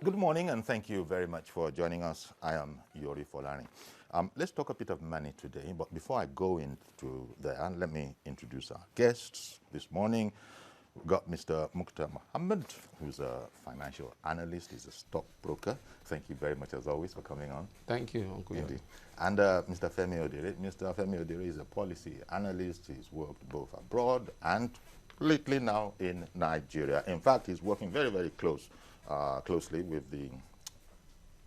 Good morning, and thank you very much for joining us. I am Yori Folani. Let's talk a bit of money today, but before I go into there, let me introduce our guests this morning. We've got Mr. Mukhtar Mohammed, who's a financial analyst. He's a stockbroker. Thank you very much, as always, for coming on. Thank you, Uncle Yori. And Mr. Femi Odire. Mr. Femi Odire is a policy analyst. He's worked both abroad and lately now in Nigeria. In fact, he's working very, very closely with the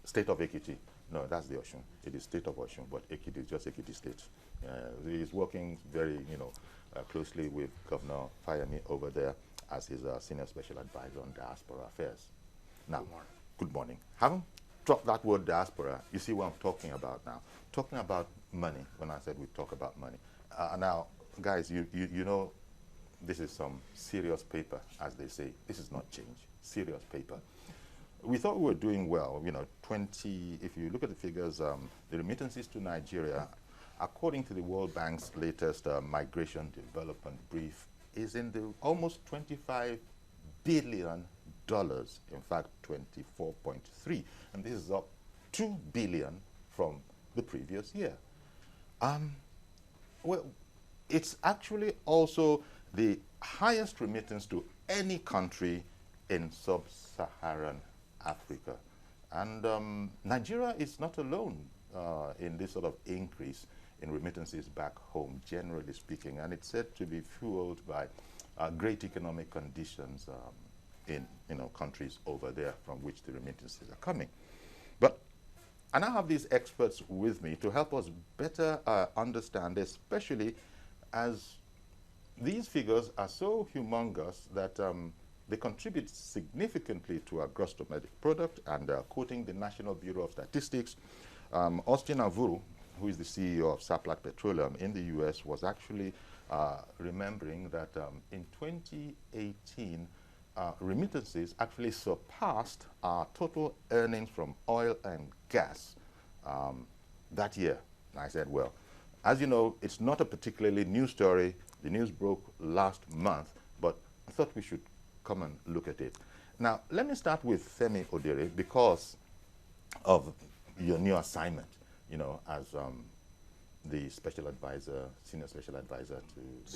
state of Ekiti. No, that's the Osun. It is state of Osun, but Ekiti is just Ekiti state. He's working very, closely with Governor Fayemi over there as his senior special advisor on diaspora affairs. Now, good morning. Haven't dropped that word diaspora. You see what I'm talking about now. Talking about money, when I said we talk about money. Now, guys, you know, this is some serious paper, as they say. This is not change, serious paper. We thought we were doing well, if you look at the figures, the remittances to Nigeria, according to the World Bank's latest migration development brief, is in the almost $25 billion, in fact 24.3, and this is up $2 billion from the previous year. Well, it's actually also the highest remittance to any country in sub-Saharan Africa. And Nigeria is not alone in this sort of increase in remittances back home, generally speaking, and it's said to be fueled by great economic conditions in countries over there from which the remittances are coming. But I now have these experts with me to help us better understand, especially as these figures are so humongous that they contribute significantly to our gross domestic product. And quoting the National Bureau of Statistics, Austin Avuru, who is the CEO of Saplat Petroleum in the US, was actually remembering that in 2018, remittances actually surpassed our total earnings from oil and gas that year. And I said, well, as you know, it's not a particularly new story. The news broke last month, but I thought we should come and look at it. Now, let me start with Femi Odire because of your new assignment, as the special advisor, senior special advisor to the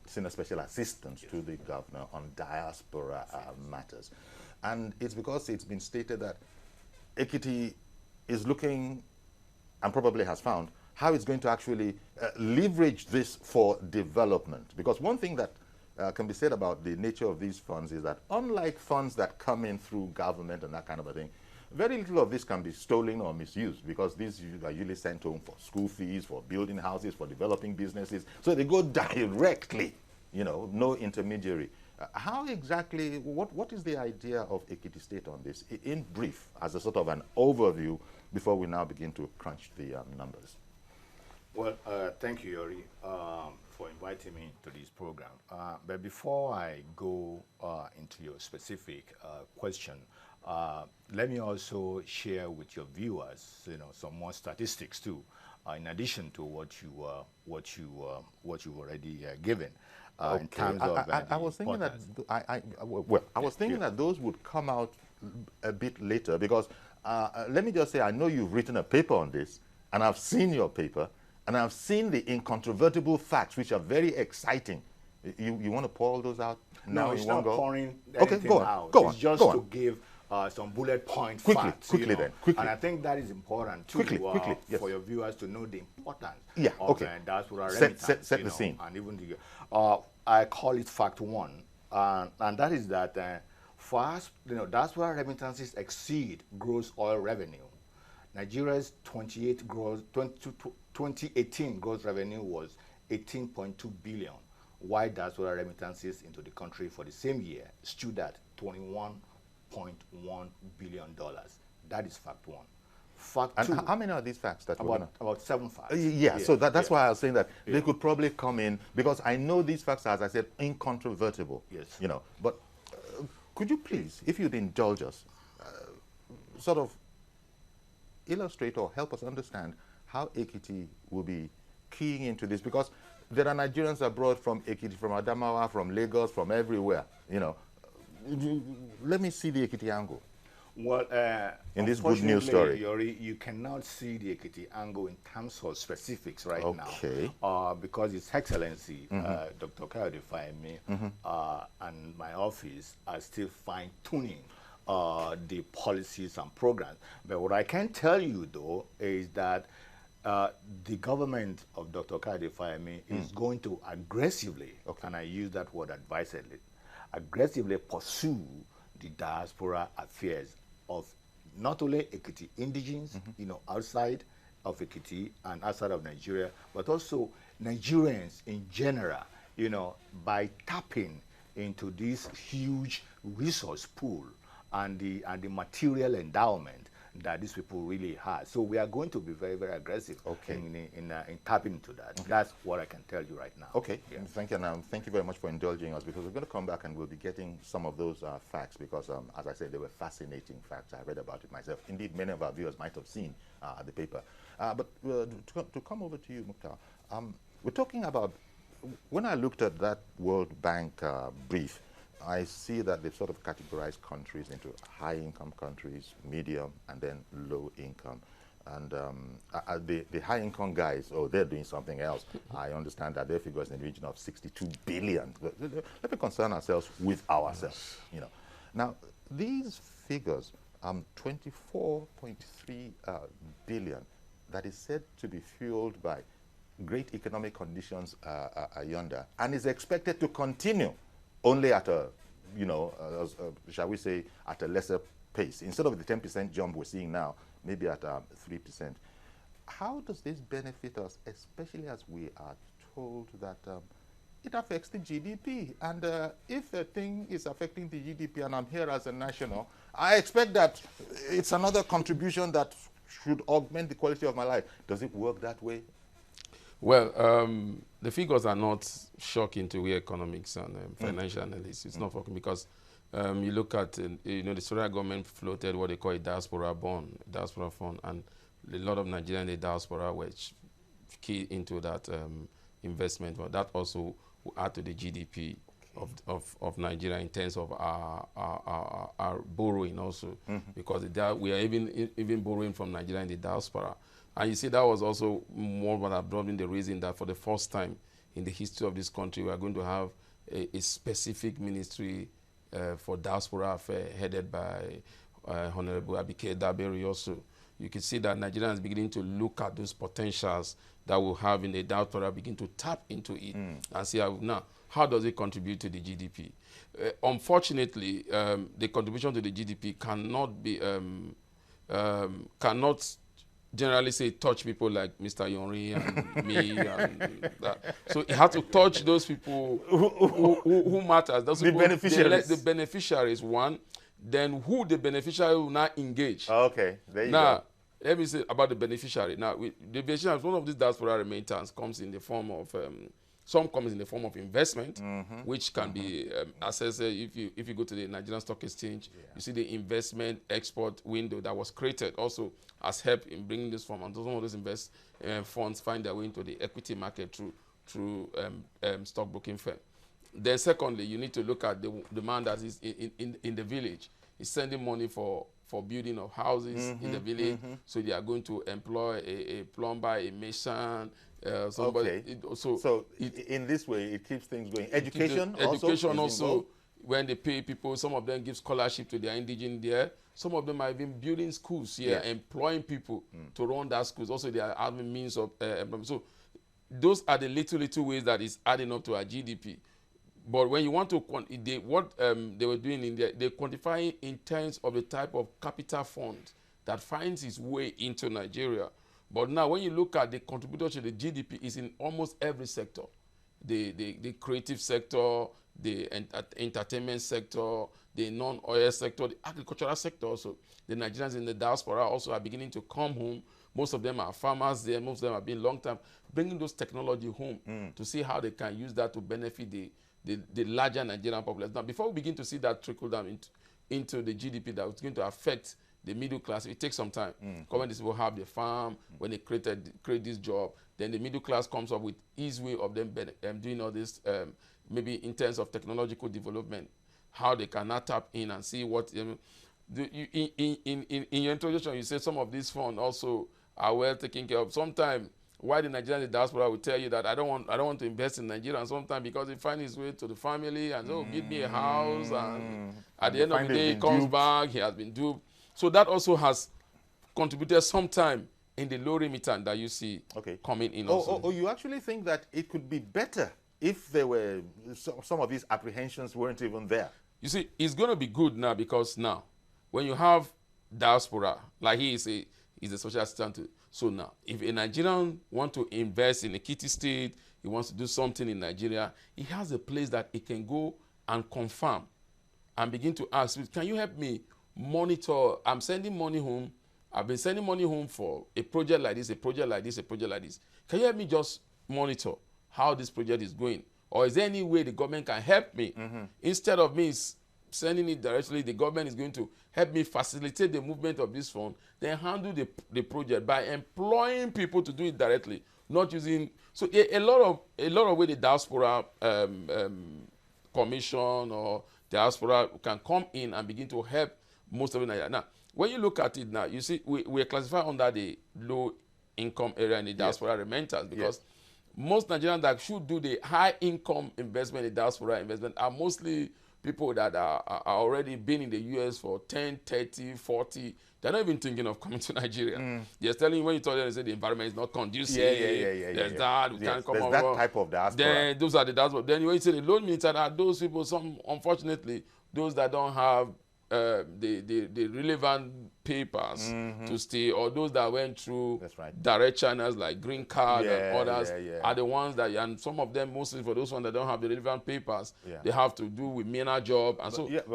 senior special assistant yes. to the governor on diaspora matters. And it's because it's been stated that Ekiti is looking and probably has found how it's going to actually leverage this for development. Because one thing that can be said about the nature of these funds is that unlike funds that come in through government and that kind of a thing, very little of this can be stolen or misused because these are usually sent home for school fees, for building houses, for developing businesses. So they go directly, no intermediary. How exactly, what is the idea of Ekiti State on this? In brief, as a sort of an overview before we now begin to crunch the numbers. Well, thank you, Yori, for inviting me to this program. But before I go into your specific question, let me also share with your viewers, some more statistics too, in addition to what you've already given. Okay. In terms of I was thinking that I was thinking that those would come out a bit later because let me just say I know you've written a paper on this, and I've seen your paper. And I've seen the incontrovertible facts, which are very exciting. You want to pour all those out now? No, it's not pouring anything out. Go on. It's just to give some bullet point facts. Quickly. And I think that is important too quickly, yes. for your viewers to know the importance of diaspora remittance. Set the scene. And even I call it fact one, and that is that for us, diaspora remittances exceed gross oil revenue. Nigeria's 2018 gross revenue was 18.2 billion, while diaspora remittances into the country for the same year stood at $21.1 billion. That is fact one. Fact two. How many are these facts that about 7 facts. So that's why I was saying that they could probably come in because I know these facts are, as I said, incontrovertible. Yes. But could you please, if you'd indulge us, sort of illustrate or help us understand how Ekiti will be keying into this, because there are Nigerians abroad from Ekiti, from Adamawa, from Lagos, from everywhere. Let me see the Ekiti angle. Well, in this good news story? Yori, you cannot see the Ekiti angle in terms of specifics right Okay. now, because His Excellency, Dr. Kayode Fayemi, and my office are still fine-tuning the policies and programs. But what I can tell you, though, is that the government of Dr. Kayode Fayemi is going to aggressively, and I use that word advisedly, aggressively pursue the diaspora affairs of not only Ekiti indigenes, outside of Ekiti and outside of Nigeria, but also Nigerians in general, by tapping into this huge resource pool and the material endowment that these people really have. So we are going to be very, very aggressive in tapping into that. That's what I can tell you right now. Okay, thank you. And thank you very much for indulging us, because we're going to come back and we'll be getting some of those facts, because as I said, they were fascinating facts. I read about it myself. Indeed, many of our viewers might have seen the paper. But to come over to you, Mukhtar, we're talking about, when I looked at that World Bank brief, I see that they've sort of categorized countries into high-income countries, medium, and then low-income. And the high-income guys, they're doing something else. I understand that their figures in the region of 62 billion. Let me concern ourselves with ourselves. Now, these figures, 24.3 billion, that is said to be fueled by great economic conditions yonder, and is expected to continue, only at a, shall we say, at a lesser pace. Instead of the 10% jump we're seeing now, maybe at 3%. How does this benefit us, especially as we are told that it affects the GDP? And if a thing is affecting the GDP and I'm here as a national, I expect that it's another contribution that should augment the quality of my life. Does it work that way? Well, the figures are not shocking to we economics and financial analysts. It's not shocking because you look at, the Australian government floated what they call a diaspora bond, diaspora fund, and a lot of Nigerians in the diaspora were key into that investment. But that also will add to the GDP of Nigeria in terms of our borrowing also, because we are even borrowing from Nigeria in the diaspora. And you see, that was also more what brought in the reason that for the first time in the history of this country, we are going to have a specific ministry for diaspora affairs headed by Honorable Abike Daberi also. You can see that Nigerians are beginning to look at those potentials that we'll have in the diaspora, begin to tap into it and see how does it contribute to the GDP. Unfortunately, the contribution to the GDP cannot be, cannot generally say touch people like Mr. Yonri and me and that. So it has to touch those people who matters. Those people, beneficiaries. The beneficiaries, one. Then who the beneficiary will now engage. Okay, there you go. Now, let me say about the beneficiary. Now, the beneficiary, one of these diaspora remittance comes in the form of, some comes in the form of investment, which can be assessed if you go to the Nigerian Stock Exchange. You see the investment export window that was created also has helped in bringing this form, and some of those funds find their way into the equity market through stockbroking firm. Then secondly, you need to look at the man that is in the village. He's sending money for building of houses in the village, so they are going to employ a plumber, a mason, somebody. Okay. In this way, it keeps things going. Education also, when they pay people, some of them give scholarship to their indigenous there. Some of them are even building schools here, employing people to run that schools. Also, they are having means of employment. So those are the little ways that is adding up to our GDP. But when you want to, what they were doing in there, they quantify in terms of the type of capital fund that finds its way into Nigeria. But now when you look at the contributor to the GDP, is in almost every sector. The creative sector, the entertainment sector, the non-oil sector, the agricultural sector also. The Nigerians in the diaspora also are beginning to come home. Most of them are farmers there. Most of them have been long time, bringing those technology home to see how they can use that to benefit the larger Nigerian population. Now, before we begin to see that trickle down into the GDP that is going to affect the middle class, it takes some time. When these people have the farm, when they create this job, then the middle class comes up with easy way of them doing all this, maybe in terms of technological development, how they can now tap in and see what. in your introduction, you said some of these funds also are well taken care of. Sometimes, why the Nigerian diaspora will tell you that I don't want to invest in Nigeria, and sometimes because he finds his way to the family and oh, give me a house, and at the end of the day, he comes back, he has been duped. So that also has contributed sometime in the low remittance that you see coming in. Oh, you actually think that it could be better if there were some of these apprehensions weren't even there? You see, it's going to be good now, because now, when you have diaspora, like he's a social assistant. So now, if a Nigerian wants to invest in a kitty state, he wants to do something in Nigeria, he has a place that he can go and confirm and begin to ask, can you help me monitor? I'm sending money home. I've been sending money home for a project like this, a project like this, a project like this. Can you help me just monitor how this project is going? Or is there any way the government can help me? Instead of me sending it directly, the government is going to help me facilitate the movement of this fund, then handle the project by employing people to do it directly, not using. So a lot of way the diaspora commission or diaspora can come in and begin to help most of it. Now, when you look at it now, you see we are classified under the low income area in the diaspora remittance, because most Nigerians that should do the high income investment, the diaspora investment, are mostly people that are already been in the US for 10, 30, 40. They're not even thinking of coming to Nigeria. They're telling you, when you tell them, they say the environment is not conducive. There's that, we can't come over. There's that type of diaspora. Then those are the diaspora. Then when you say the loan minister, are those people, some unfortunately, those that don't have the relevant papers to stay, or those that went through direct channels like green card and others are the ones that, and some of them, mostly for those ones that don't have the relevant papers, they have to do with MENA job, and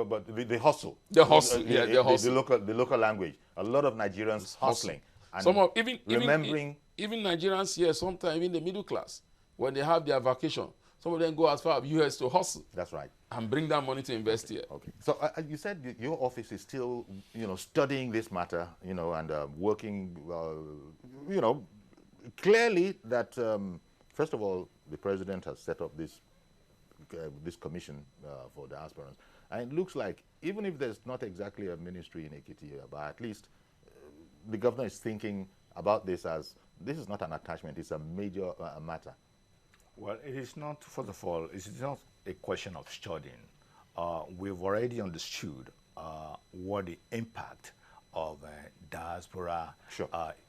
but the hustle, the hustle, the local language. A lot of Nigerians hustling. And some of even Nigerians here, sometimes even the middle class, when they have their vacation, some of them go as far as US to hustle. That's right. And bring that money to invest here. Okay. So you said your office is still, studying this matter, and working, clearly that, first of all, the president has set up this commission for diasporans. And it looks like, even if there's not exactly a ministry in Ekiti here, but at least the governor is thinking about this as, this is not an attachment, it's a major matter. Well, it is not, first of all, it's not a question of studying. We've already understood what the impact of diaspora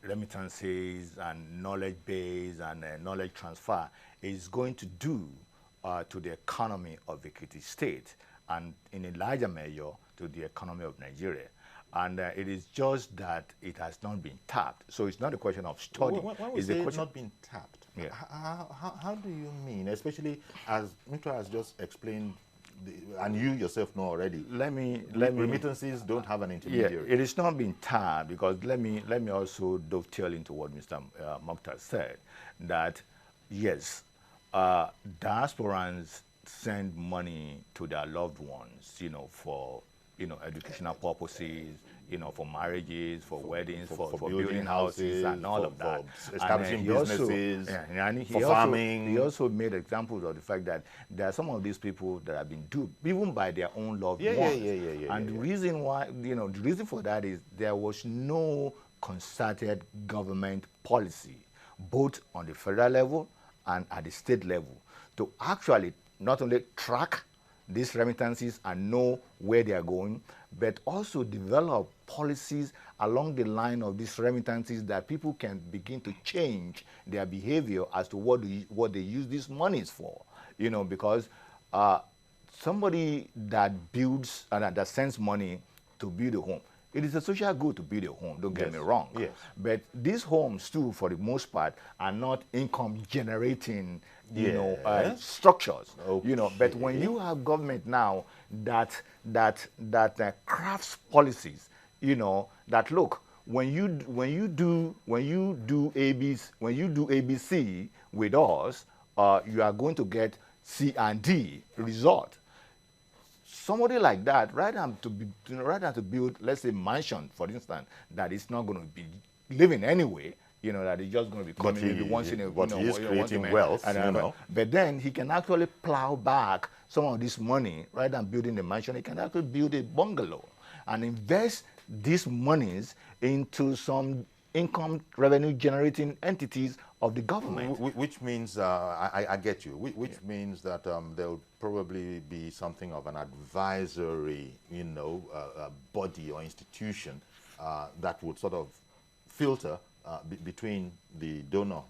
remittances and knowledge base and knowledge transfer is going to do to the economy of Ekiti State, and in a larger measure to the economy of Nigeria. And it is just that it has not been tapped. So it's not a question of study. When we say it's not been tapped, how do you mean? Especially as Mitra has just explained, and you yourself know already. Let me remittances don't have an intermediary. Yeah, it is not being tapped, because let me also dovetail into what Mr. Mokhtar said, that yes, diasporans send money to their loved ones, for educational purposes, for marriages, for weddings, for building houses and all of that. Establishing businesses, for farming. He also made examples of the fact that there are some of these people that have been duped, even by their own loved ones. And the reason why, the reason for that is there was no concerted government policy, both on the federal level and at the state level, to actually not only track these remittances and know where they are going, but also develop policies along the line of these remittances that people can begin to change their behavior as to what they use these monies for. Because somebody that builds and that sends money to build a home, it is a social good to build a home, don't get me wrong. Yes. But these homes too, for the most part, are not income generating structures. But when you have government now that crafts policies, that look, when you do ABC with us, you are going to get C and D result. Somebody like that, rather than to build, let's say, mansion, for instance, that is not going to be living anyway, that is just going to be coming maybe once in a while. But he is creating wealth, But then he can actually plow back some of this money, rather than building a mansion, he can actually build a bungalow. and invest these monies into some income revenue generating entities of the government. Which means, I get you, which means that there will probably be something of an advisory, body or institution that would sort of filter between the donor,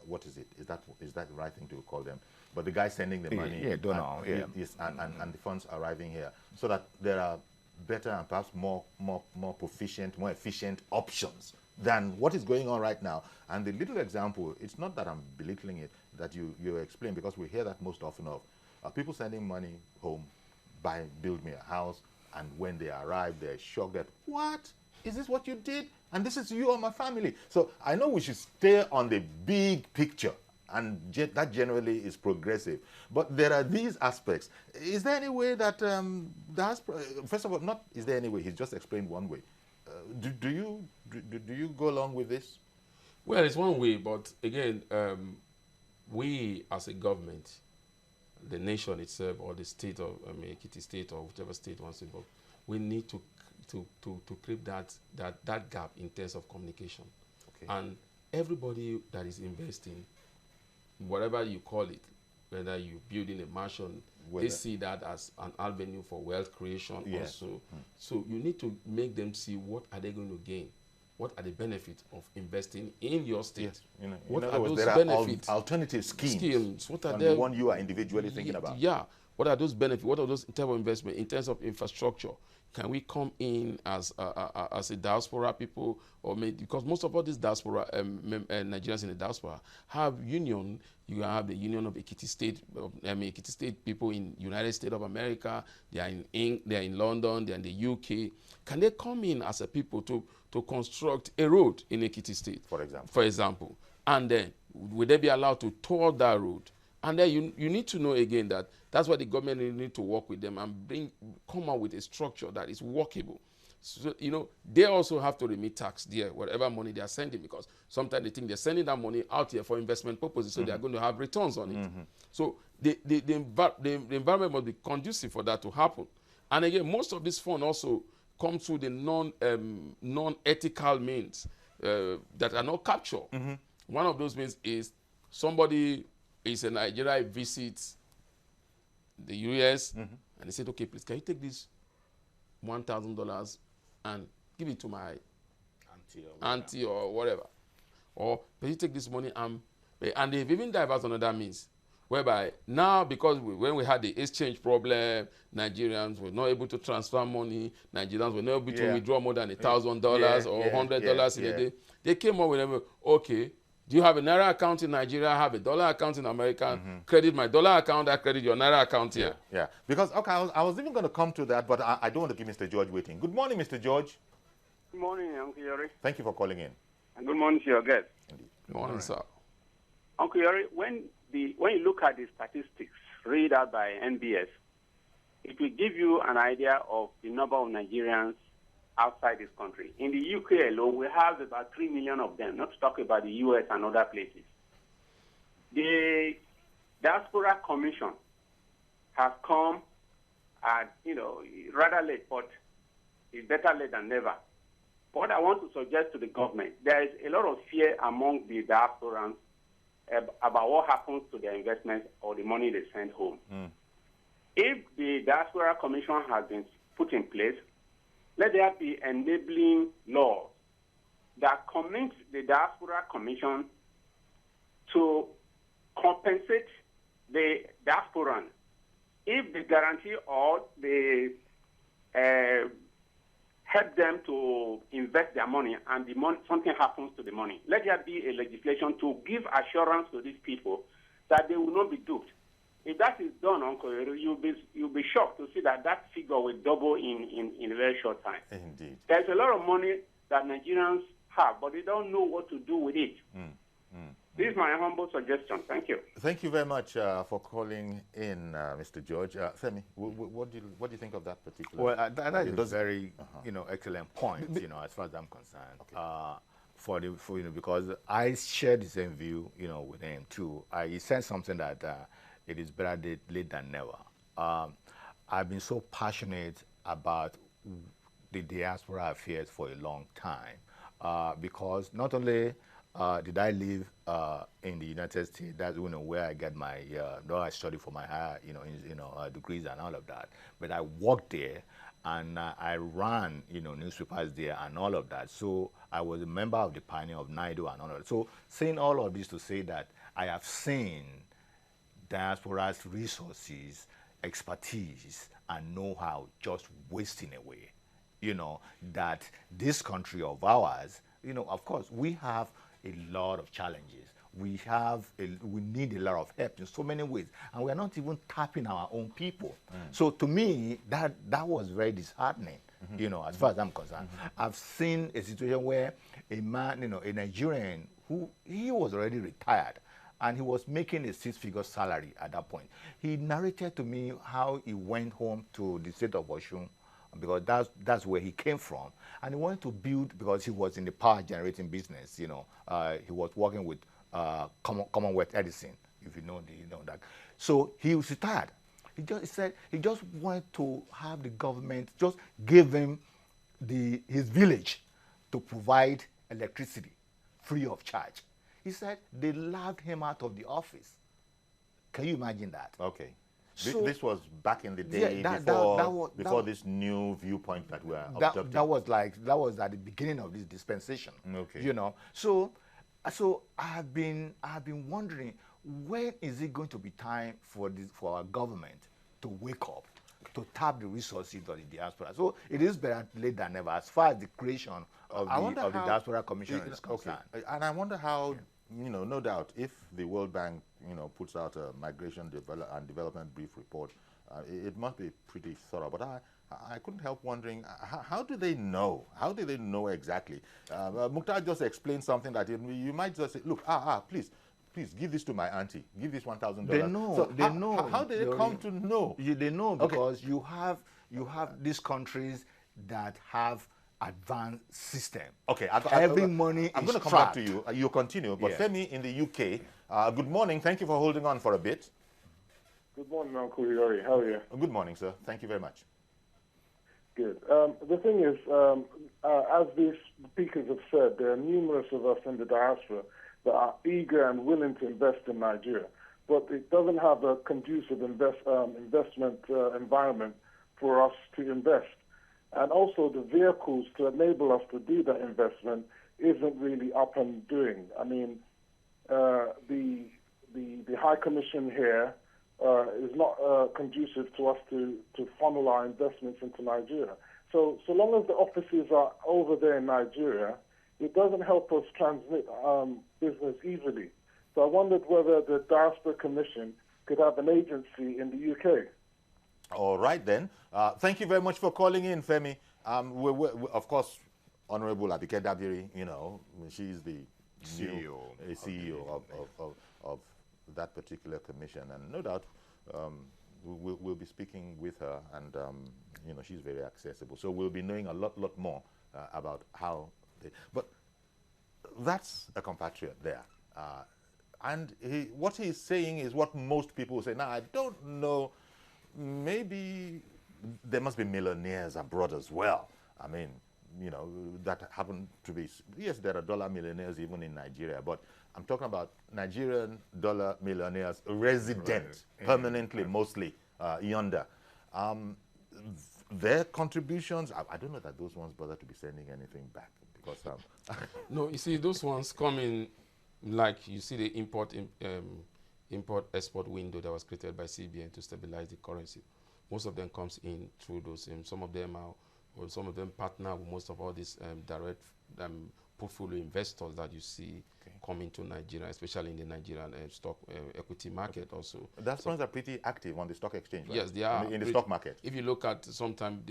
what is it? Is that the right thing to call them? But the guy sending the money, donor, and the funds arriving here, so that there are better and perhaps more proficient, more efficient options than what is going on right now. And the little example, it's not that I'm belittling it, that you explain, because we hear that most often of people sending money home, build me a house, and when they arrive, they're shocked that, what? Is this what you did? And this is you or my family. So I know we should stay on the big picture, and that generally is progressive. But there are these aspects. Is there any way that, first of all, not is there any way, he's just explained one way. Do you go along with this? Well, it's one way, but again, we as a government, the nation itself, or the state of Ekiti State, or whichever state wants to involve, we need to create that gap in terms of communication. Okay. And everybody that is investing, whatever you call it, whether you're building a mansion, they see that as an avenue for wealth creation also. So you need to make them see what are they going to gain. What are the benefits of investing in your state? Yes. What are those benefits? Alternative schemes. What are the one you are individually thinking about? Yeah. What are those benefits? What are those in terms of investment, in terms of infrastructure? Can we come in as a diaspora people, or because most of all these diaspora Nigerians in the diaspora have union. You have the Union of Ekiti State, Ekiti State people in United States of America. They are in London. They are in the UK. Can they come in as a people to construct a road in Ekiti State, for example, and then will they be allowed to tour that road? And then you need to know again that that's why the government need to work with them and come up with a structure that is workable. So, they also have to remit tax there, whatever money they are sending, because sometimes they think they're sending that money out here for investment purposes, so they are going to have returns on it. So the environment must be conducive for that to happen. And again, most of this fund also comes through the non-ethical means that are not captured. One of those means is somebody is in Nigeria, visits the US, and they said, okay, please, can you take this $1,000 and give it to my auntie or whatever? Or can you take this money and they've even diverted another means, whereby now, because when we had the exchange problem, Nigerians were not able to transfer money, Nigerians were not able to withdraw more than $1,000 or $100 in a day. They came up with them, okay, do you have a Naira account in Nigeria? I have a dollar account in America. Credit my dollar account, I credit your Naira account here. Yeah. Because, okay, I was even going to come to that, but I don't want to keep Mr. George waiting. Good morning, Mr. George. Good morning, Uncle Yori. Thank you for calling in. And good morning to your guest. Indeed. Good morning, sir. Uncle Yori, when you look at the statistics read out by NBS, it will give you an idea of the number of Nigerians outside this country. In the UK alone, we have about 3 million of them, not to talk about the US and other places. The Diaspora Commission has come at, rather late, but it's better late than never. What I want to suggest to the government, there is a lot of fear among the diasporans about what happens to their investments or the money they send home. If the Diaspora Commission has been put in place, let there be enabling laws that commit the Diaspora Commission to compensate the diasporan if they guarantee or they help them to invest their money and the money, something happens to the money. Let there be a legislation to give assurance to these people that they will not be duped. If that is done, Uncle, you'll be shocked to see that figure will double in a very short time. Indeed. There's a lot of money that Nigerians have, but they don't know what to do with it. This is my humble suggestion. Thank you. Thank you very much for calling in, Mr. George. Femi, what do you think of that particular? Well, that is a very excellent point. As far as I'm concerned, okay. Because I share the same view, with him too. He said something that it is better late than never. I've been so passionate about the diaspora affairs for a long time because not only did I live in the United States, that's where I get my, I studied for my higher, degrees and all of that. But I worked there, and I ran, newspapers there and all of that. So I was a member of the pioneer of NIDO and all of that. So saying all of this to say that I have seen diaspora's resources, expertise, and know-how just wasting away. That this country of ours, of course, we have a lot of challenges. We need a lot of help in so many ways, and we are not even tapping our own people. So to me, that was very disheartening. As far as I'm concerned, I've seen a situation where a man, a Nigerian he was already retired, and he was making a 6-figure salary at that point. He narrated to me how he went home to the state of Osun, because that's where he came from, and he wanted to build, because he was in the power generating business. He was working with Commonwealth Edison, if you know that. So he was retired. He said he just wanted to have the government just give him his village to provide electricity free of charge. He said they laughed him out of the office. Can you imagine that? Okay. So, this was back in the day, before this new viewpoint that we are adopting. That was at the beginning of this dispensation. Okay. So I have been wondering, when is it going to be time for our government to wake up, to tap the resources of the diaspora? So it is better late than never as far as the creation of the Diaspora Commission is concerned. Okay. And I wonder how, no doubt, if the World Bank, puts out a migration and development brief report, it must be pretty thorough. But I couldn't help wondering, how do they know? How do they know exactly? Mukhtar just explained something that you might just say, look, please give this to my auntie. Give this $1,000. They know. So they know. How do they come to know? They know because you have these countries that have advanced system. Okay, money. I'm going to come back to you. You continue. But Femi in the UK, good morning. Thank you for holding on for a bit. Good morning, Uncle Yori. How are you? Good morning, sir. Thank you very much. Good. The thing is, as these speakers have said, there are numerous of us in the diaspora that are eager and willing to invest in Nigeria, but it doesn't have a conducive investment environment for us to invest. And also the vehicles to enable us to do that investment isn't really up and doing. I mean, the High Commission here is not conducive to us to funnel our investments into Nigeria. So long as the offices are over there in Nigeria, it doesn't help us transmit business easily. So I wondered whether the Diaspora Commission could have an agency in the UK. All right, then. Thank you very much for calling in, Femi. We're, of course, Honorable Abike Dabiri, she's the CEO of that particular commission. And no doubt we'll be speaking with her, and, she's very accessible. So we'll be knowing a lot more about how but that's a compatriot there. And what he's saying is what most people say. Now, I don't know, maybe there must be millionaires abroad as well. I mean, that happen to be, yes, there are dollar millionaires even in Nigeria, but I'm talking about Nigerian dollar millionaires resident permanently, mostly yonder. Their contributions, I don't know that those ones bother to be sending anything back. Because, no, you see, those ones come in, like you see the import-export window that was created by CBN to stabilize the currency. Most of them comes in through those. Some of them partner with most of all these direct portfolio investors that you see coming to Nigeria, especially in the Nigerian stock equity market also. Those ones are pretty active on the stock exchange, right? Yes, they are. In the stock market. If you look at sometimes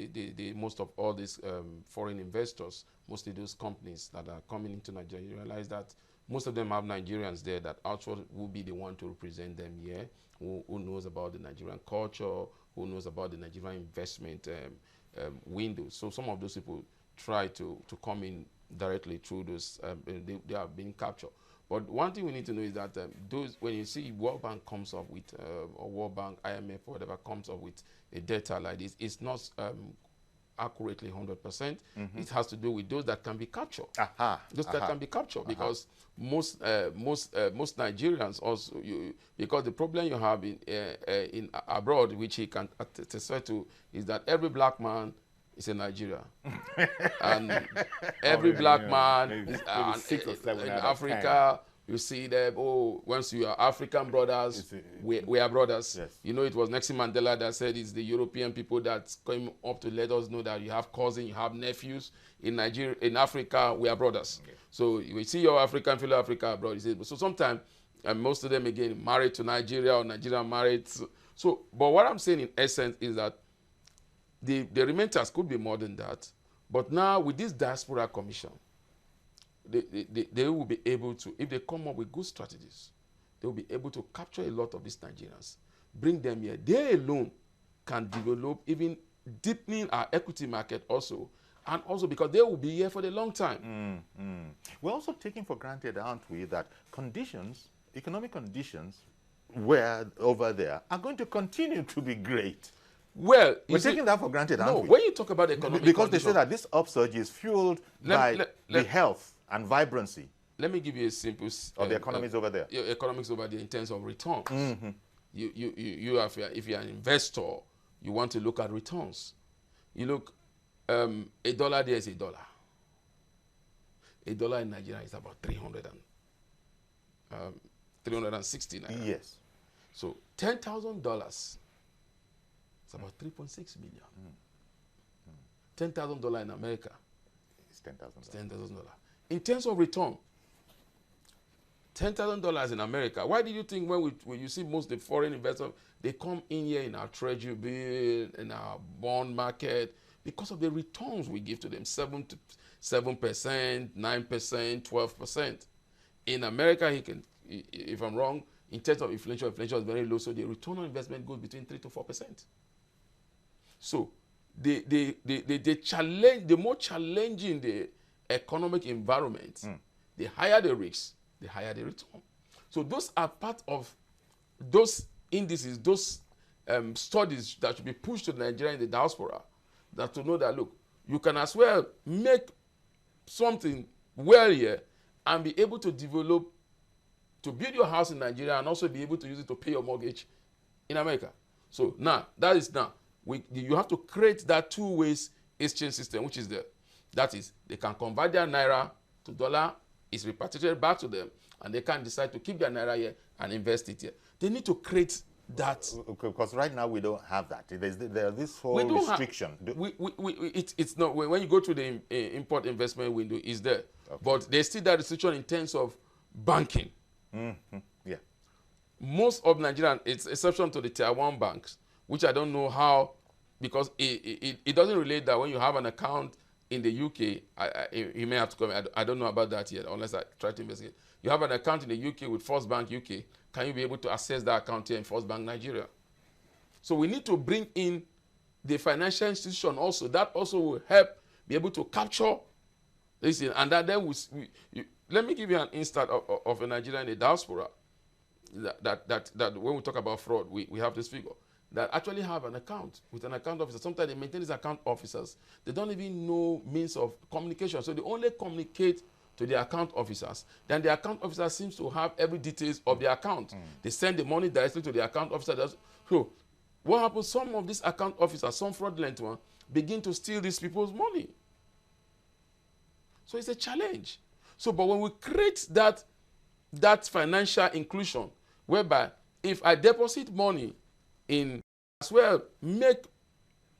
most of all these foreign investors, mostly those companies that are coming into Nigeria, you realize that most of them have Nigerians there that outward will be the one to represent them here, who knows about the Nigerian culture, who knows about the Nigerian investment window. So some of those people try to come in directly through those, they are being captured. But one thing we need to know is that when you see World Bank comes up with, or World Bank, IMF, whatever comes up with a data like this, it's not accurately 100%. It has to do with those that can be captured. Those that can be captured, because most Nigerians also, because the problem you have in abroad, which he can attest to, is that every black man is in Nigeria, and every black man is in Africa. You see them, oh, once you are African brothers, we are brothers. Yes. You know, it was Nelson Mandela that said it's the European people that came up to let us know that you have cousins, you have nephews. In Nigeria, in Africa, we are brothers. Okay. So we see your African fellow Africa abroad. So sometimes, and most of them, again, married to Nigeria or Nigeria married. So, but what I'm saying in essence is that the remitters could be more than that. But now with this Diaspora Commission, they will be able to, if they come up with good strategies, they will be able to capture a lot of these Nigerians, bring them here. They alone can develop, even deepening our equity market also, and also because they will be here for a long time. We're also taking for granted, aren't we, that conditions, economic conditions, where over there are going to continue to be great. Well, we're taking that for granted, aren't we? When you talk about economic because conditions, they say that this upsurge is fueled by the health and vibrancy. Let me give you a simple of the economies over there. Economics over there in terms of returns. You have, if you're an investor, you want to look at returns. You look, $1 there is $1. $1 in Nigeria is about 360 naira. Yes. So $10,000 is about 3.6 million. $10,000 in America is $10,000. $10,000. In terms of return, $10,000 in America. Why do you think when you see most of the foreign investors, they come in here in our treasury bill, in our bond market, because of the returns we give to them, 7%, 9%, 12%. In America, he can, if I'm wrong, in terms of inflation is very low, so the return on investment goes between 3 to 4%. So the challenge, the more challenging the economic environment, the higher the risks, the higher the return. So those are part of those indices, those studies that should be pushed to Nigeria in the diaspora, that to know that, look, you can as well make something well here and be able to develop, to build your house in Nigeria and also be able to use it to pay your mortgage in America. So now, that is now, you have to create that two-way exchange system, which is there. That is, they can convert their naira to dollar, it's repatriated back to them, and they can decide to keep their naira here and invest it here. They need to create that. Because right now we don't have that. There's this whole restriction. It's not, when you go to the import investment window, it's there. Okay. But there's still that restriction in terms of banking. Yeah. Most of Nigerian, it's exception to the tier 1 banks, which I don't know how, because it doesn't relate that when you have an account in the UK, you may have to come, I don't know about that yet, unless I try to investigate. You have an account in the UK with First Bank UK, can you be able to access that account here in First Bank Nigeria? So we need to bring in the financial institution also. That also will help be able to capture this. And that then let me give you an instance of a Nigerian in the diaspora that when we talk about fraud, we have this figure that actually have an account with an account officer. Sometimes they maintain these account officers. They don't even know means of communication. So they only communicate to the account officers. Then the account officer seems to have every details of the account. They send the money directly to the account officer. So what happens? Some of these account officers, some fraudulent ones, begin to steal these people's money. So it's a challenge. So, but when we create that financial inclusion, whereby if I deposit money in, as well, make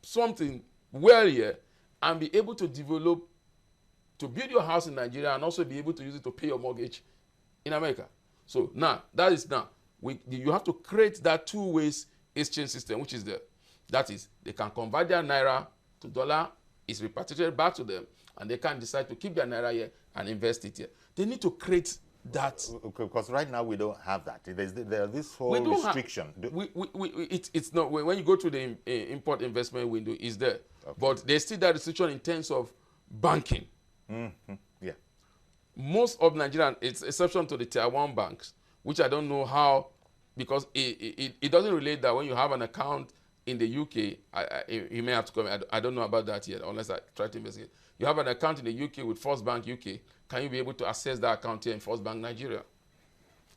something well here and be able to develop, to build your house in Nigeria and also be able to use it to pay your mortgage in America. So now, that is now, you have to create that two-way exchange system, which is there. That is, they can convert their naira to dollar, it's repatriated back to them, and they can decide to keep their naira here and invest it here. They need to create that. Because right now we don't have that. There's this whole restriction. It's not, when you go to the import investment window, it's there. Okay. But there's still that restriction in terms of banking. Yeah. Most of Nigerian, it's exception to the tier 1 banks, which I don't know how, because it doesn't relate that when you have an account in the UK, you may have to come. I don't know about that yet, unless I try to investigate. You have an account in the UK with First Bank UK. Can you be able to access that account here in First Bank Nigeria?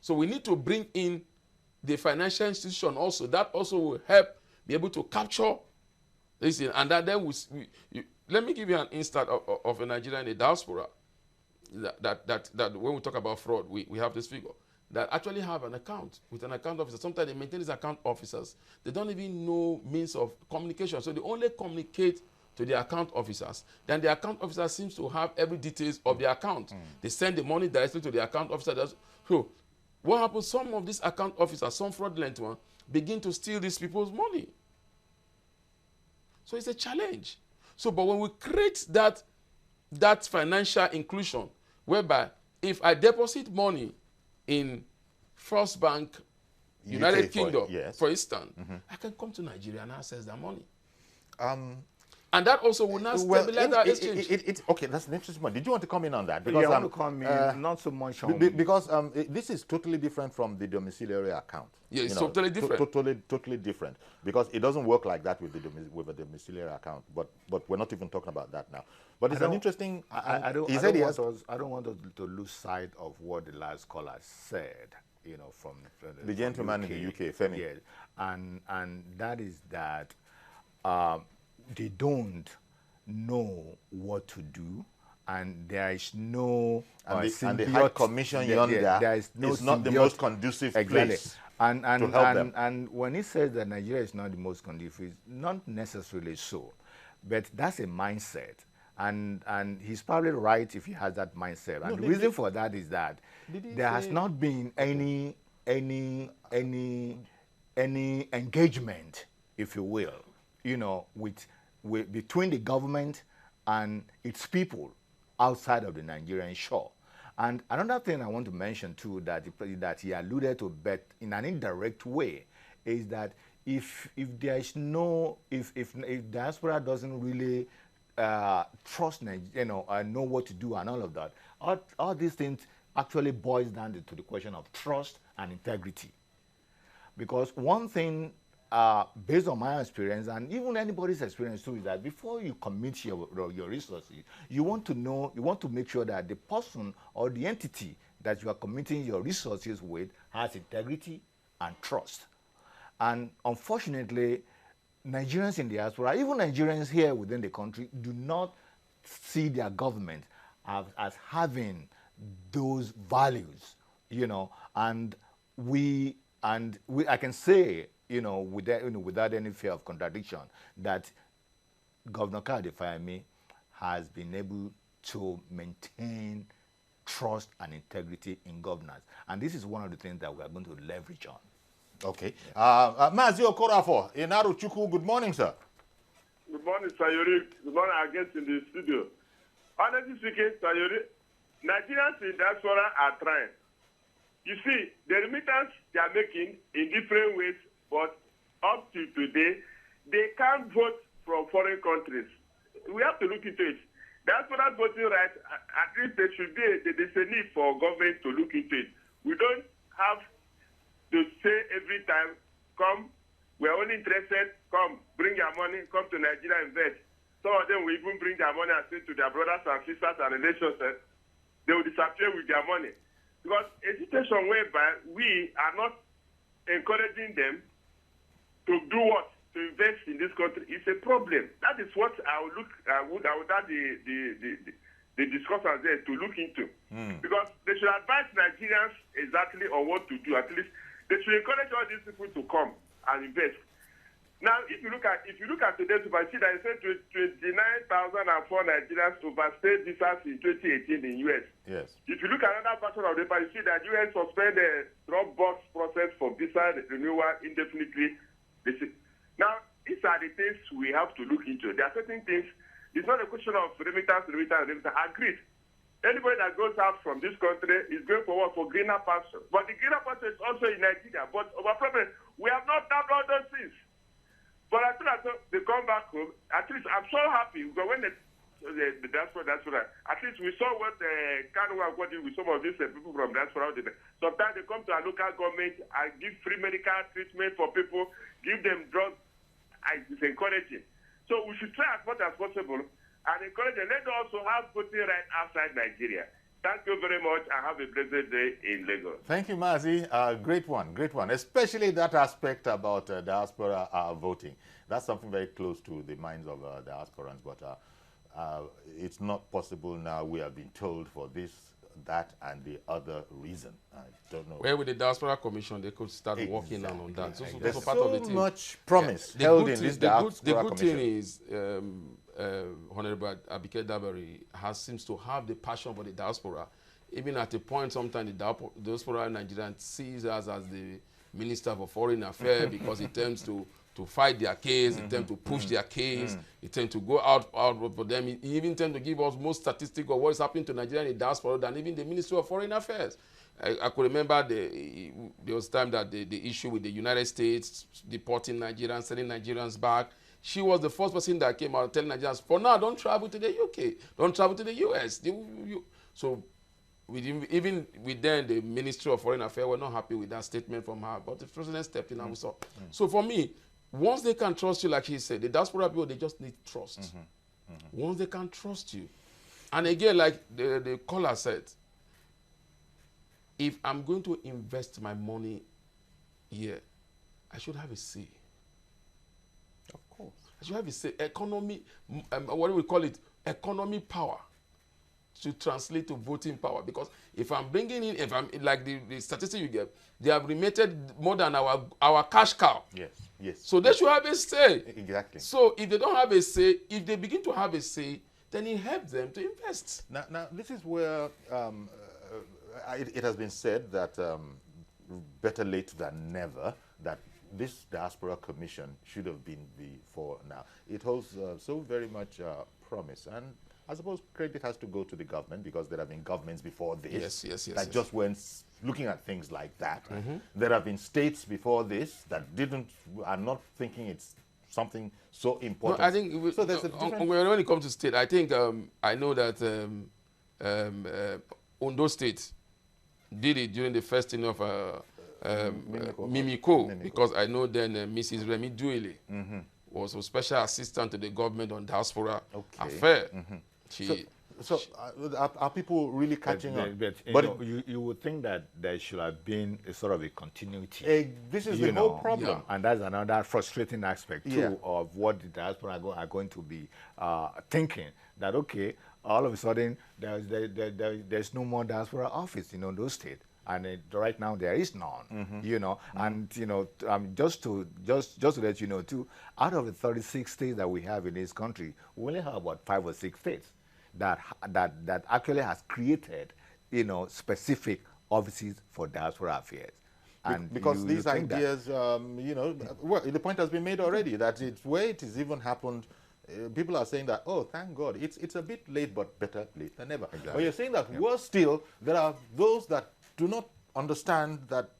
So we need to bring in the financial institution also. That also will help be able to capture this. And that then let me give you an instance of a Nigerian in the diaspora that when we talk about fraud, we have this figure that actually have an account with an account officer. Sometimes they maintain these account officers. They don't even know means of communication. So they only communicate to the account officers. Then the account officer seems to have every details of the account. They send the money directly to the account officer. So what happens? Some of these account officers, some fraudulent ones, begin to steal these people's money. So it's a challenge. So, but when we create that financial inclusion, whereby if I deposit money in First Bank, United Kingdom, for instance, I can come to Nigeria and access that money. And that also will not stabilize our exchange. Okay, that's an interesting point. Did you want to come in on that? Because I want to come in, not so much on... Because this is totally different from the domiciliary account. Yeah, it's totally different. Totally different. Because it doesn't work like that with a domiciliary account. But we're not even talking about that now. But it's an interesting... I don't want us to lose sight of what the last caller said, from the gentleman in the UK, Femi. Yes, and that is that they don't know what to do, and there is no and the High Commission yonder is not the most conducive place to help them. And when he says that Nigeria is not the most conducive, not necessarily so, but that's a mindset. And he's probably right if he has that mindset. And the reason for that is that there has not been any engagement, if you will, with between the government and its people outside of the Nigerian shore. And another thing I want to mention too that he alluded to, but in an indirect way, is that if there is no if diaspora doesn't really trust Nigeria, know what to do and all of that, all these things actually boils down to the question of trust and integrity. Because one thing, based on my experience and even anybody's experience too, is that before you commit your resources, you want to make sure that the person or the entity that you are committing your resources with has integrity and trust. And unfortunately, Nigerians in the diaspora, even Nigerians here within the country, do not see their government as having those values, and I can say, without any fear of contradiction, that Governor Kayode Fayemi has been able to maintain trust and integrity in governance. And this is one of the things that we are going to leverage on. Okay. Mazi Okorafo, Inaru Chukwu, good morning, sir. Good morning, Sayori. Good morning, our guests in the studio. Honestly speaking, Sayori, Nigerians in diaspora are trying. You see, the remittance they are making in different ways, but up to today, they can't vote from foreign countries. We have to look into it. Diaspora voting rights, at least there's a need for government to look into it. We don't have to say every time, come, we're only interested, come, bring your money, come to Nigeria, invest. Some of them will even bring their money and say to their brothers and sisters and relations, they will disappear with their money. Because a situation whereby we are not encouraging them to do what? To invest in this country is a problem. That is what I would ask the discussants there to look into. Because they should advise Nigerians exactly on what to do. At least they should encourage all these people to come and invest. Now, if you look at today's super, see that it said 29,004 Nigerians overstayed visas in 2018 in US. Yes. If you look at another version of the paper, you see that US suspended the drop-box process for visa renewal indefinitely. Now, these are the things we have to look into. There are certain things. It's not a question of remittance. Agreed. Anybody that goes out from this country is going forward for greener pasture. But the greener pasture is also in Nigeria. But our problem, we have not done all those things. But as soon as they come back home, at least I'm so happy because when the diaspora, at least we saw what Kanu was working with some of these people from diaspora. Sometimes they come to our local government and give free medical treatment for people, give them drugs. is encouraging. So we should try as much as possible and encourage them. Let us also have voting right outside Nigeria. Thank you very much and have a blessed day in Lagos. Thank you, Mazi. Great one, especially that aspect about diaspora voting. That's something very close to the minds of diasporans, but it's not possible now. We have been told for this, that, and the other reason. I don't know. Where with the Diaspora Commission, they could start working on that. So, There's part of the so thing. much promise held in this Diaspora The good Commission. thing is, Honorable Abike Dabari seems to have the passion for the diaspora. Even at a point, sometimes the diaspora Nigerian sees us as the Minister for Foreign Affairs because it tends to fight their case, it tends to push their case, it tends to go out for them. It even tends to give us more statistics of what is happening to Nigeria in the diaspora than even the Ministry of Foreign Affairs. I could remember there was time that the issue with the United States deporting Nigerians, sending Nigerians back. She was the first person that came out telling Nigerians, for now, don't travel to the UK, don't travel to the US. So even then, the Ministry of Foreign Affairs were not happy with that statement from her, but the president stepped in and we saw. So for me, once they can trust you, like he said, the diaspora people, they just need trust. Once they can trust you. And again, like the caller said, if I'm going to invest my money here, I should have a say. Of course. I should have a say. Economy, what do we call it? Economy power to translate to voting power. Because if I'm bringing in, if I'm like the statistic you get, they have remitted more than our cash cow. Yes, yes. So they should have a say. Exactly. So if they don't have a say, if they begin to have a say, then it helps them to invest. Now this is where it has been said that better late than never, that this Diaspora Commission should have been before now. It holds so very much promise, and I suppose credit has to go to the government because there have been governments before this that just weren't looking at things like that. There have been states before this that are not thinking it's something so important. No, I think so there's a different... when it comes to state, I think I know that Ondo State did it during the first thing of Mimiko, because I know then Mrs. Remi Duele was a special assistant to the government on diaspora affair. So are people really catching on? But you would think that there should have been a sort of a continuity. This is the whole problem. And that's another frustrating aspect, too, of what the diaspora are going to be thinking. That, okay, all of a sudden, there's no more diaspora office in Ondo State. And right now there is none, you know. And you know, just to let you know too, out of the 36 states that we have in this country, we only have about 5 or 6 states that actually has created, you know, specific offices for diaspora affairs. And because these ideas, you know, well, the point has been made already that it's where it has even happened. People are saying that, oh, thank God, it's a bit late, but better late than never. Exactly. But you're saying that worse still, there are those that do not understand that,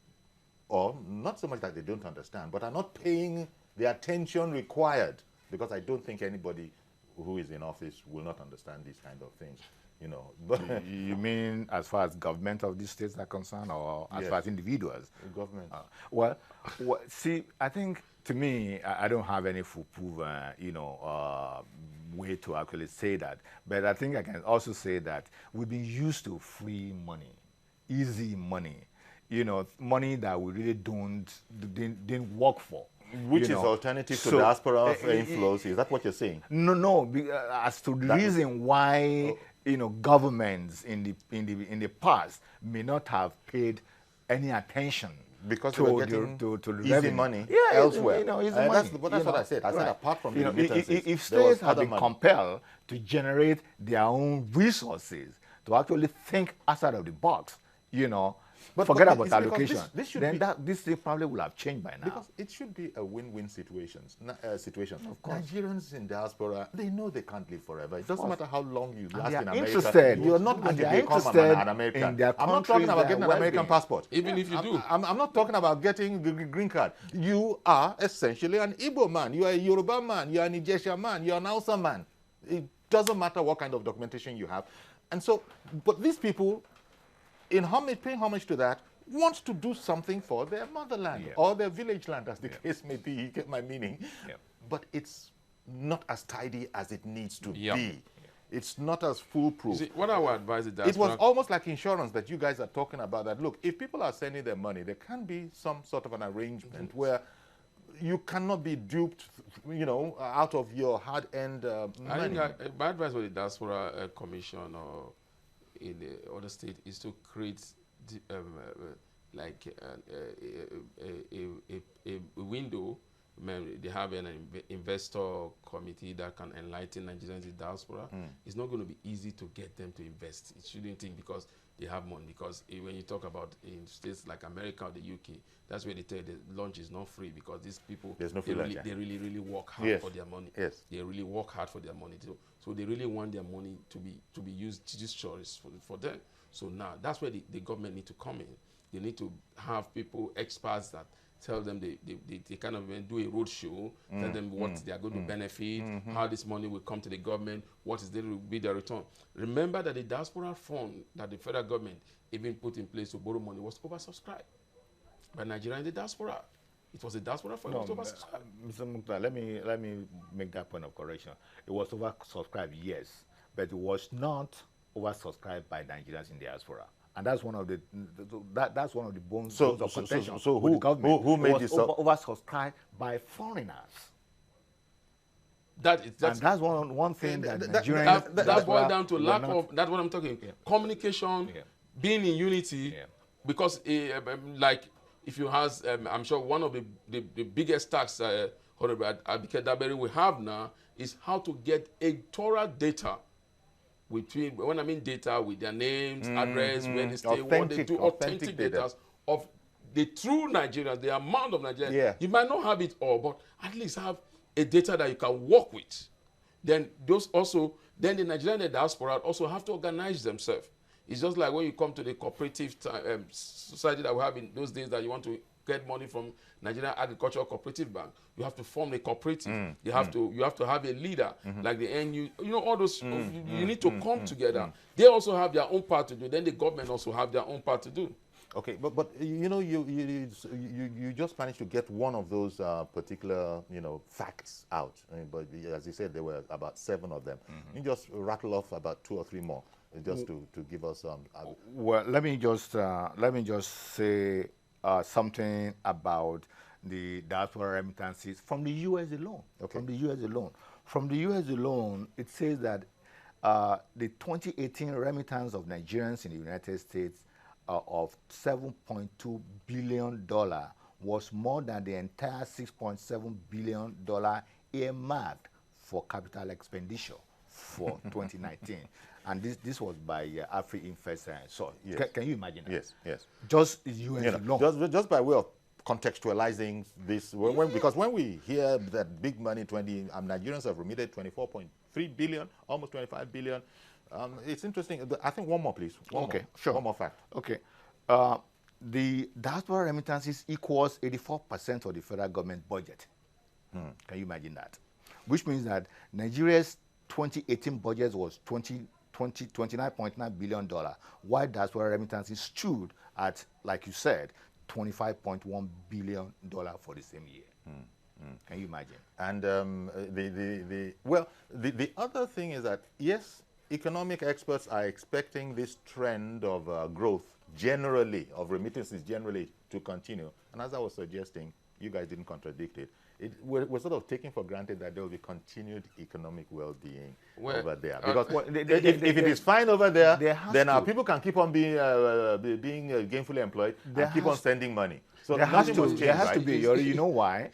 or not so much that they don't understand, but are not paying the attention required, because I don't think anybody who is in office will not understand these kind of things, you know. But you mean as far as government of these states are concerned, or as far as individuals? Government. Well, see, I think, to me, I don't have any foolproof, you know, way to actually say that. But I think I can also say that we've been used to free money. Easy money, you know, money that we really didn't work for. Which is alternative to diaspora inflows. Is that what you're saying? No. As to the reason why you know, governments in the past may not have paid any attention because to they were getting the easy revenue. money Yeah, elsewhere. You know, easy money. That's what I said. I said apart from the remittances, if states have been compelled to generate their own resources to actually think outside of the box, you know, forget about allocation, this thing probably will have changed by now. Because it should be a win-win situation. Of course. Nigerians in diaspora, they know they can't live forever. It doesn't matter how long you last in America. You're not going to become an American. I'm not talking about getting an American passport. Even if you do. I'm not talking about getting the green card. You are essentially an Igbo man. You are a Yoruba man. You are an Ijesha man. You are an Hausa man. It doesn't matter what kind of documentation you have. And so, but these people, in paying homage to that, want to do something for their motherland or their village land, as the case may be. You get my meaning? but it's not as tidy as it needs to Yeah. be. It's not as foolproof. You see, what I would advise is that It was almost like insurance that you guys are talking about, that, look, if people are sending their money, there can be some sort of an arrangement where you cannot be duped, out of your hard-earned money. I think my advice for the Diaspora Commission or in the other state is to create a window. They have an investor committee that can enlighten Nigerians in diaspora. It's not going to be easy to get them to invest. It shouldn't think because they have money. Because when you talk about in states like America or the UK, that's where they tell you the lunch is not free, because these people, There's no free lunch, they really work hard Yes. for their money. Yes. They really work hard for their money. So they really want their money to be used to this choice for them. So now that's where the government need to come in. They need to have people, experts that tell them they kind of do a road show, tell them what they are going to benefit, how this money will come to the government, what is going to be their return. Remember that the diaspora fund that the federal government even put in place to borrow money was oversubscribed by Nigeria in the diaspora. It was a diaspora fund. It was oversubscribed. Mr. Mukhtar, let me make that point of correction. It was oversubscribed, yes, but it was not oversubscribed by Nigerians in diaspora. And that's one of the that's one of the bones of contention. So with the government. who made this this up? oversubscribed by foreigners? That's And that's one thing that Nigerians that diaspora boils down to were lack not- of, that's what I'm talking, communication, Yeah. being in unity, Yeah. because like if you has, I'm sure one of the biggest tasks Honorable Abike Daberi we have now is how to get a thorough data between, when I mean data, with their names, address, where they stay, what they do, authentic data of the true Nigerians, the amount of Nigerians. Yeah. You might not have it all, but at least have a data that you can work with. Then then the Nigerian diaspora also have to organize themselves. It's just like when you come to the cooperative society that we have in those days, that you want to get money from Nigerian Agricultural Cooperative Bank, you have to form a cooperative. You have to have a leader, like the NU. All those. You need to come together. They also have their own part to do. Then the government also have their own part to do. Okay, but you just managed to get one of those particular facts out. But as you said, there were about 7 of them. You just rattle off about 2 or 3 more, just to give us some. Well, let me just say something about the diaspora remittances from the U.S. alone. Okay. From the U.S. alone, it says that the 2018 remittance of Nigerians in the United States of $7.2 billion was more than the entire $6.7 billion earmarked for capital expenditure for 2019. And this was by Afri-Infest. So Yes. can you imagine that? Yes. Just the U.S. alone. Just by way of contextualizing this, because when we hear that big money, Nigerians have remitted 24.3 billion, almost 25 billion. It's interesting. I think one more, please. Sure. One more fact. Okay. The diaspora remittances equals 84% of the federal government budget. Can you imagine that? Which means that Nigeria's 2018 budget was $29.9 billion, while diaspora remittances stood at, like you said, $25.1 billion for the same year. Can you imagine? And the other thing is that, yes, economic experts are expecting this trend of growth generally, of remittances generally, to continue. And as I was suggesting, you guys didn't contradict it. We're sort of taking for granted that there will be continued economic well-being over there. Because if it is fine over there, then our people can keep on being gainfully employed and keep on sending money. So there has to be. You know why?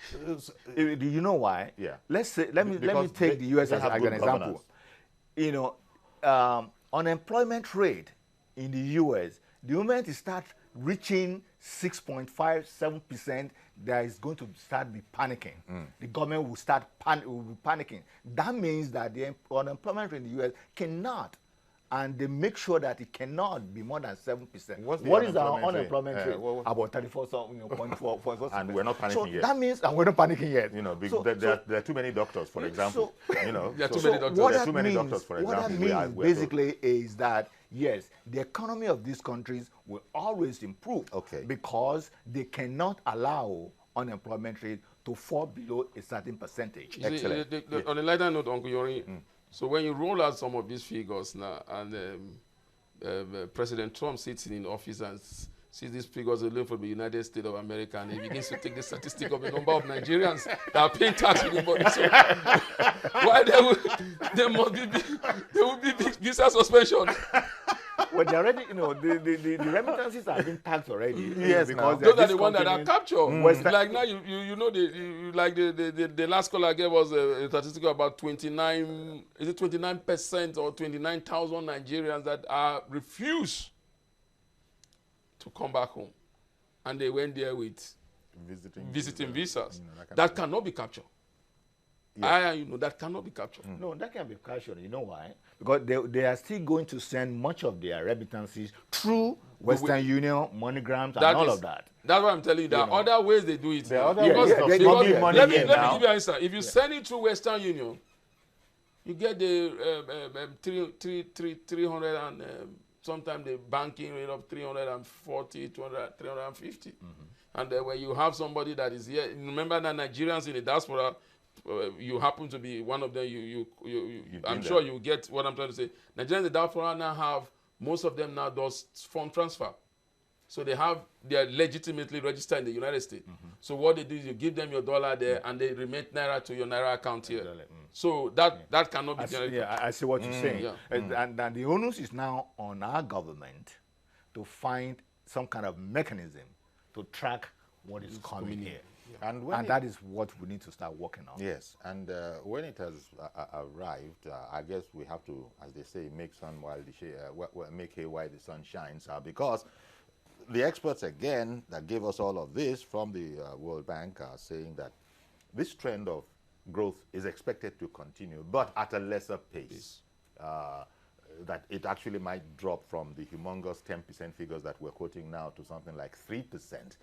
Do you know why? Yeah. Let me take the U.S. as an example. Unemployment rate in the U.S., the moment it starts reaching 6.57%, there is going to start be panicking. The government will start will be panicking. That means that the unemployment rate in the U.S. cannot, and they make sure that it cannot be more than 7%. What is our unemployment rate? About 34.4%. And we're not panicking yet. That means, and we're not panicking yet. There are too many doctors, for example. There are too many doctors. What that means basically is that, yes, the economy of these countries will always improve. Okay. Because they cannot allow unemployment rate to fall below a certain percentage. You see, Excellent. on a lighter note, Uncle Yori, so when you roll out some of these figures now, and President Trump sits in office and sees these figures alone from the United States of America, and he begins to take the statistic of the number of Nigerians that are paying tax in the body. So why there will be visa suspension. Well, they already, the remittances are being taxed already. Yes, because those are the ones that are captured. Western- Like now, like the last caller gave us a statistic about 29, is it 29% or 29,000 Nigerians that are refused to come back home, and they went there with visiting visas. That cannot be captured. Yes. That cannot be captured. No, that can be captured. You know why? Because they are still going to send much of their remittances through Western Union, MoneyGrams, and all of that. That's what I'm telling you. There are other ways they do it. There are now. other ways of they because- give money Let me in give now. you an answer. If you send it through Western Union, you get the 300 and sometimes the banking rate of 340, 200, 350. And when you have somebody that is here, remember that Nigerians in the diaspora, you happen to be one of them. I'm sure you get what I'm trying to say. Nigerians in the diaspora now have, most of them now does fund transfer. So they are legitimately registered in the United States. So what they do is you give them your dollar there, and they remit naira to your naira account here. So that cannot be generated. I see what you're saying. Yeah. And the onus is now on our government to find some kind of mechanism to track what is coming here. And And that is what we need to start working on. Yes, and when it has arrived, I guess we have to, as they say, make sun while make hay while the sun shines, because the experts again that gave us all of this from the World Bank are saying that this trend of growth is expected to continue, but at a lesser pace. That it actually might drop from the humongous 10% figures that we're quoting now to something like 3%.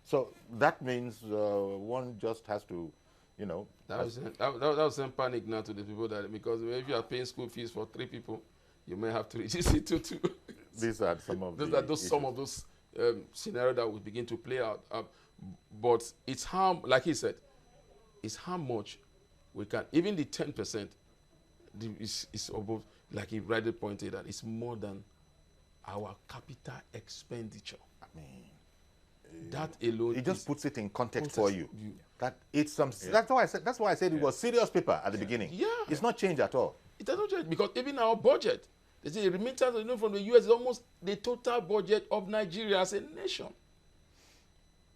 So that means one just has to, That was send panic now to the people because if you are paying school fees for 3 people, you may have to reduce it to 2. These are some of some of those scenarios that will begin to play out. But it's how, like he said, it's how much we can, even the 10% is above, like he rightly pointed out, it's more than our capital expenditure. I mean, that alone, it just puts it in context for you. That it's some. That's why I said it was serious paper at the beginning. Yeah. It's not changed at all. It doesn't change because even our budget, they say remittance from the US is almost the total budget of Nigeria as a nation.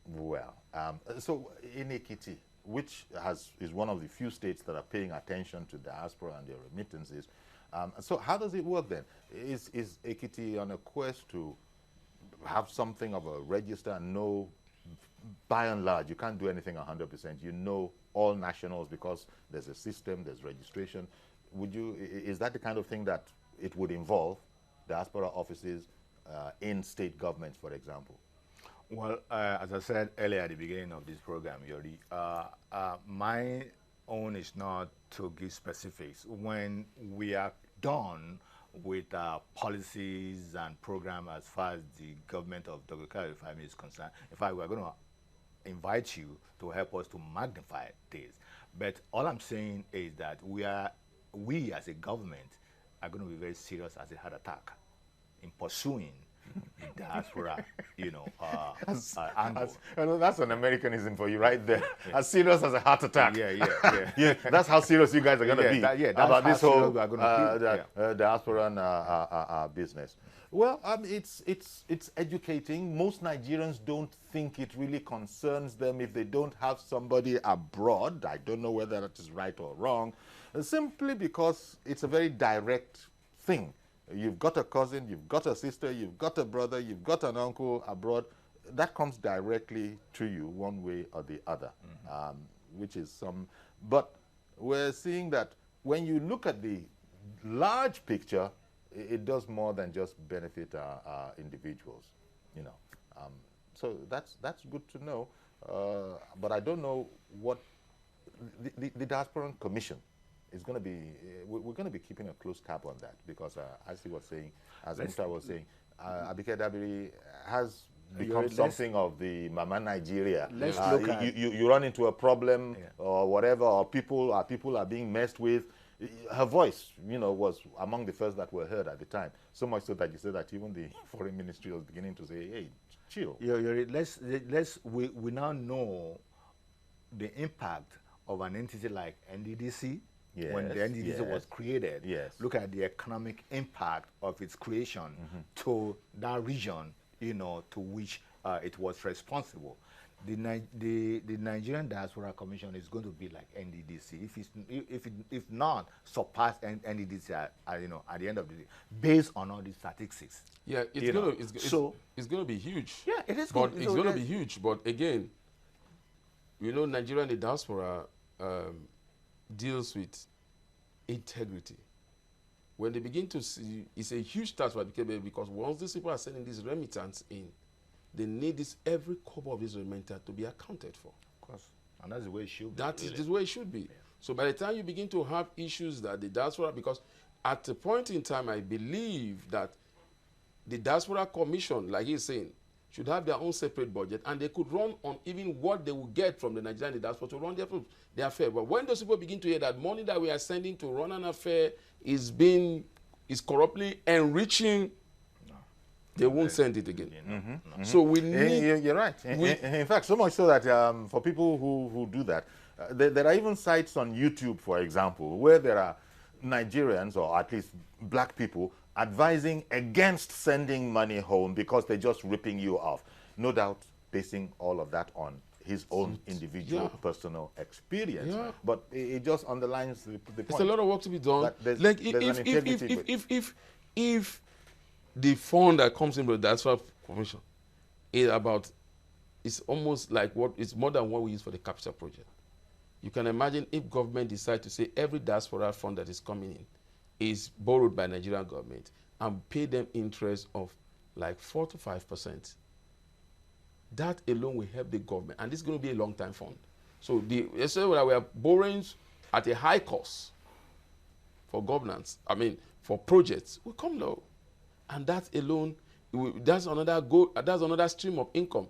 Well, so in Ekiti, which is one of the few states that are paying attention to diaspora and their remittances, so how does it work then? Is Ekiti on a quest to have something of a register and know, by and large, you can't do anything 100%. You know all nationals because there's a system, there's registration. Is that the kind of thing that it would involve, diaspora offices in state governments, for example? Well, as I said earlier at the beginning of this program, Yori, my own is not to give specifics. When we are done with policies and program as far as the government of Dr. Kari family is concerned, in fact, we're going to invite you to help us to magnify this. But all I'm saying is that we as a government are going to be very serious as a heart attack in pursuing the diaspora, angle. I know that's an Americanism for you right there. As serious as a heart attack. Yeah. That's how serious you guys are going to be that's about this whole diaspora and business. Well, it's educating. Most Nigerians don't think it really concerns them if they don't have somebody abroad. I don't know whether that is right or wrong, simply because it's a very direct thing. You've got a cousin, you've got a sister, you've got a brother, you've got an uncle abroad. That comes directly to you one way or the other, which is some. But we're seeing that when you look at the large picture, it does more than just benefit individuals, So that's good to know. But I don't know what the Diaspora Commission is going to be. We're going to be keeping a close tab on that because as he was saying, as Mr. was saying, Abike Dabiri has becomes something of the Mama Nigeria. Let's look at you run into a problem or whatever, or people are being messed with. Her voice, was among the first that were heard at the time. So much so that you said that even the foreign ministry was beginning to say, "Hey, chill." We now know the impact of an entity like NDDC. Yes, when the NDDC was created. Yes. Look at the economic impact of its creation to that region, to which it was responsible. The Nigerian Diaspora Commission is going to be like NDDC, if not surpass NDDC at the end of the day, based on all these statistics. Yeah, it's going to be huge. Yeah, it is. But it's going to be huge. But again, Nigeria and the diaspora deals with integrity. When they begin to see, it's a huge task for the KBA, because once these people are sending these remittance in, they need every kobo of this remittance to be accounted for. Of course. And that's the way it should be. That is the way it should be. Yeah. So by the time you begin to have issues that the diaspora, because at a point in time, I believe that the Diaspora Commission, like he's saying, should have their own separate budget, and they could run on even what they will get from the Nigerian diaspora to run their affair. But when those people begin to hear that money that we are sending to run an affair is corruptly enriching, they won't send it again. So we need... You're right. In fact, so much so that for people who do that, there are even sites on YouTube, for example, where there are Nigerians, or at least black people, advising against sending money home because they're just ripping you off. No doubt basing all of that on his own individual personal experience. Yeah. But it just underlines the point. There's a lot of work to be done. Like if the fund that comes in with the Diaspora Commission it's almost like it's more than what we use for the capital project. You can imagine if government decide to say every diaspora fund that is coming in is borrowed by Nigerian government and pay them interest of like 4 to 5%. That alone will help the government, and this is going to be a long-time fund. So we are borrowing at a high cost for governance. For projects, will come low, and that alone, that's another stream of income.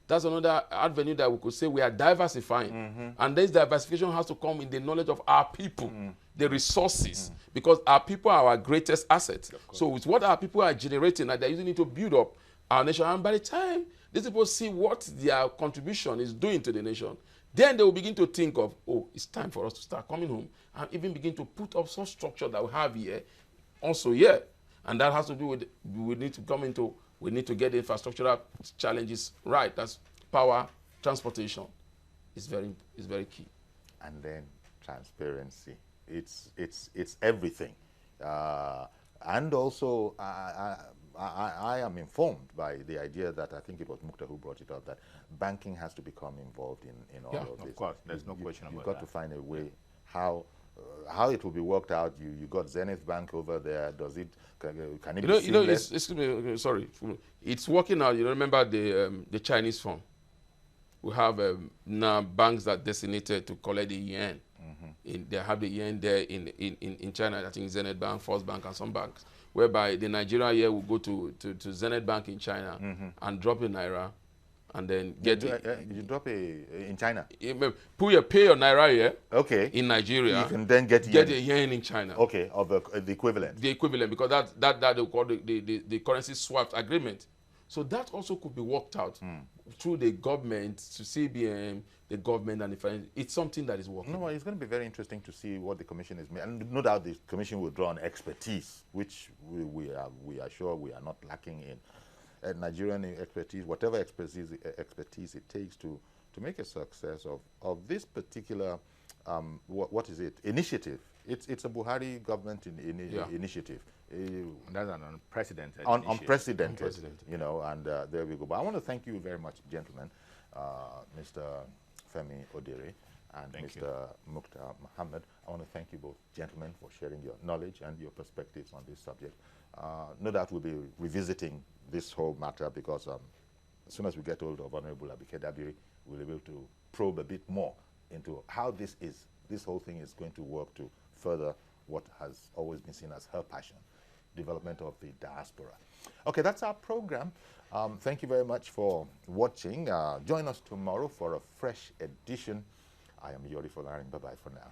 That's another avenue that we could say we are diversifying. And this diversification has to come in the knowledge of our people, the resources, because our people are our greatest asset. So it's what our people are generating, and they're using it to build up our nation. And by the time these people see what their contribution is doing to the nation, then they will begin to think of, it's time for us to start coming home and even begin to put up some structure that we have here, also here. And that has to do with, we need to get the infrastructural challenges right. That's power, transportation. It's very key. And then transparency. It's everything. And also, I am informed by the idea that, I think it was Mukta who brought it up, that banking has to become involved in all of this. Of course, there's no question about that. You've got to find a way how it will be worked out. You got Zenith Bank over there. Does it? Can it be seamless? Sorry, it's working out. Remember the Chinese phone. We have now banks that designated to collect the yuan. They have the yuan there in China. I think Zenith Bank, First Bank, and some banks, whereby the Nigeria here will go to Zenith Bank in China and drop a naira, and then get you drop in China. Pay your naira here. Okay. In Nigeria. You can then get a yen in China. Okay, of the equivalent. The equivalent, because that they call the currency swap agreement. So that also could be worked out through the government to CBN, the government, and the finance. It's something that is working. No, it's going to be very interesting to see what the commission is making. And no doubt the commission will draw on expertise, which we are sure we are not lacking in. Nigerian expertise, whatever expertise it takes to make a success of this particular, what is it, initiative. It's a Buhari government initiative. That's an unprecedented. Unprecedented. And there we go. But I want to thank you very much, gentlemen, Mr. Femi Odere and Mr. Mukta Muhammad. I want to thank you both, gentlemen, for sharing your knowledge and your perspectives on this subject. No doubt we'll be revisiting this whole matter, because as soon as we get hold of Honorable Abike Dabiri, we'll be able to probe a bit more into how this whole thing is going to work to further what has always been seen as her passion, development of the diaspora. Okay, that's our program. Thank you very much for watching. Join us tomorrow for a fresh edition. I am Yori Folarin. Bye-bye for now.